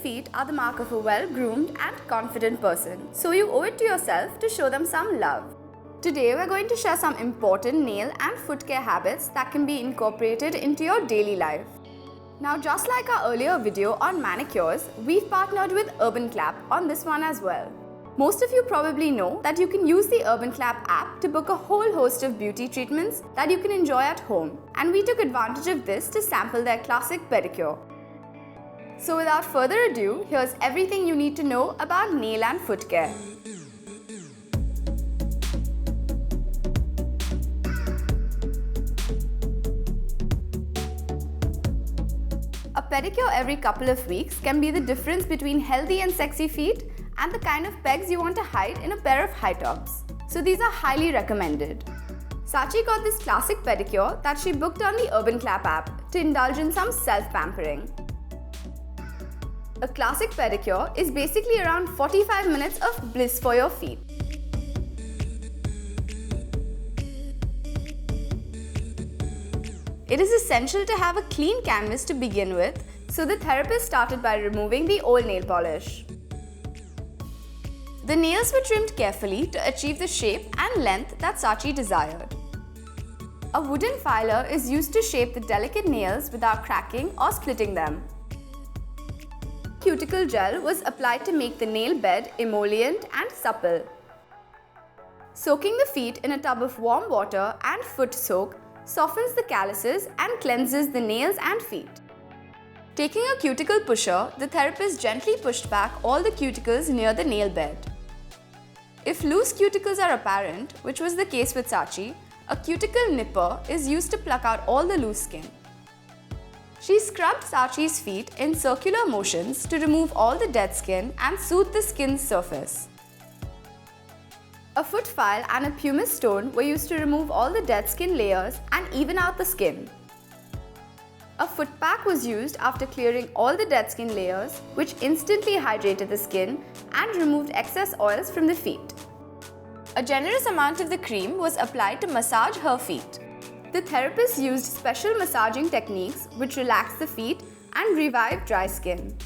feet are the mark of a well-groomed and confident person, so you owe it to yourself to show them some love. Today we're going to share some important nail and foot care habits that can be incorporated into your daily life. Now, just like our earlier video on manicures, we've partnered with Urban Clap on this one as well. Most of you probably know that you can use the Urban Clap app to book a whole host of beauty treatments that you can enjoy at home, and we took advantage of this to sample their classic pedicure. So without further ado, here's everything you need to know about nail and foot care. A pedicure every couple of weeks can be the difference between healthy and sexy feet and the kind of pegs you want to hide in a pair of high tops. So these are highly recommended. Sachi got this classic pedicure that she booked on the Urban Clap app to indulge in some self-pampering. A classic pedicure is basically around 45 minutes of bliss for your feet. It is essential to have a clean canvas to begin with, so the therapist started by removing the old nail polish. The nails were trimmed carefully to achieve the shape and length that Sachi desired. A wooden filer is used to shape the delicate nails without cracking or splitting them. Cuticle gel was applied to make the nail bed emollient and supple. Soaking the feet in a tub of warm water and foot soak softens the calluses and cleanses the nails and feet. Taking a cuticle pusher, the therapist gently pushed back all the cuticles near the nail bed. If loose cuticles are apparent, which was the case with Sachi, a cuticle nipper is used to pluck out all the loose skin. She scrubbed Sachi's feet in circular motions to remove all the dead skin and soothe the skin's surface. A foot file and a pumice stone were used to remove all the dead skin layers and even out the skin. A foot pack was used after clearing all the dead skin layers, which instantly hydrated the skin and removed excess oils from the feet. A generous amount of the cream was applied to massage her feet. The therapist used special massaging techniques which relax the feet and revive dry skin.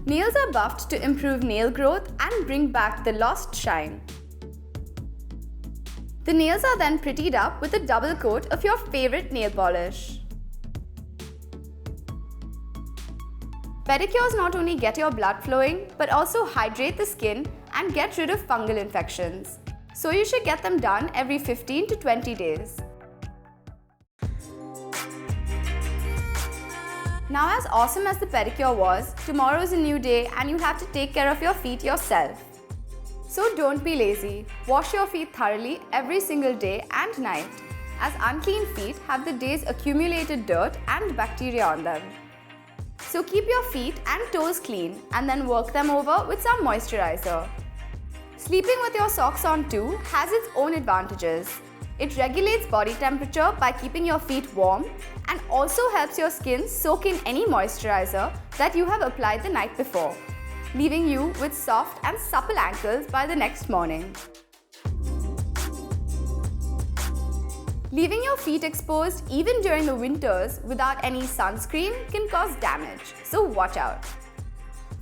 Nails are buffed to improve nail growth and bring back the lost shine. The nails are then prettied up with a double coat of your favorite nail polish. Pedicures not only get your blood flowing, but also hydrate the skin and get rid of fungal infections. So you should get them done every 15 to 20 days. Now, as awesome as the pedicure was, tomorrow is a new day and you have to take care of your feet yourself. So don't be lazy. Wash your feet thoroughly every single day and night, as unclean feet have the day's accumulated dirt and bacteria on them. So keep your feet and toes clean and then work them over with some moisturizer. Sleeping with your socks on too has its own advantages. It regulates body temperature by keeping your feet warm and also helps your skin soak in any moisturizer that you have applied the night before, leaving you with soft and supple ankles by the next morning. Leaving your feet exposed even during the winters without any sunscreen can cause damage, so watch out.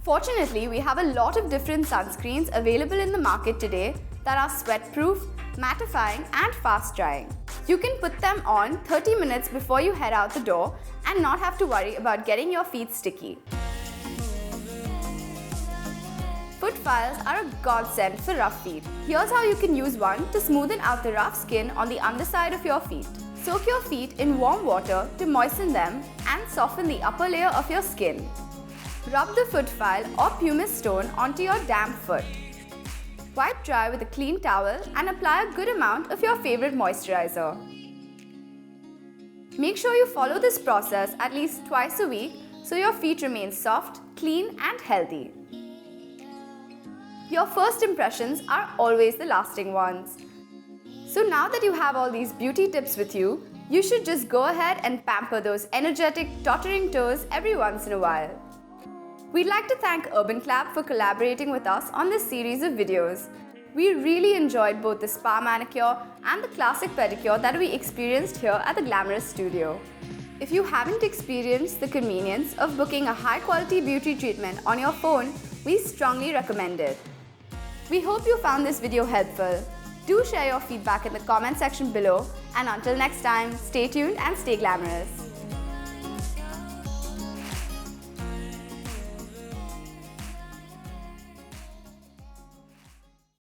Fortunately, we have a lot of different sunscreens available in the market today that are sweat-proof, mattifying and fast-drying. You can put them on 30 minutes before you head out the door and not have to worry about getting your feet sticky. Foot files are a godsend for rough feet. Here's how you can use one to smoothen out the rough skin on the underside of your feet. Soak your feet in warm water to moisten them and soften the upper layer of your skin. Rub the foot file or pumice stone onto your damp foot. Wipe dry with a clean towel and apply a good amount of your favorite moisturizer. Make sure you follow this process at least twice a week so your feet remain soft, clean and healthy. Your first impressions are always the lasting ones. So now that you have all these beauty tips with you, you should just go ahead and pamper those energetic, tottering toes every once in a while. We'd like to thank Urban Clap for collaborating with us on this series of videos. We really enjoyed both the spa manicure and the classic pedicure that we experienced here at the Glamorous Studio. If you haven't experienced the convenience of booking a high-quality beauty treatment on your phone, we strongly recommend it. We hope you found this video helpful. Do share your feedback in the comment section below, and until next time, stay tuned and stay glamorous.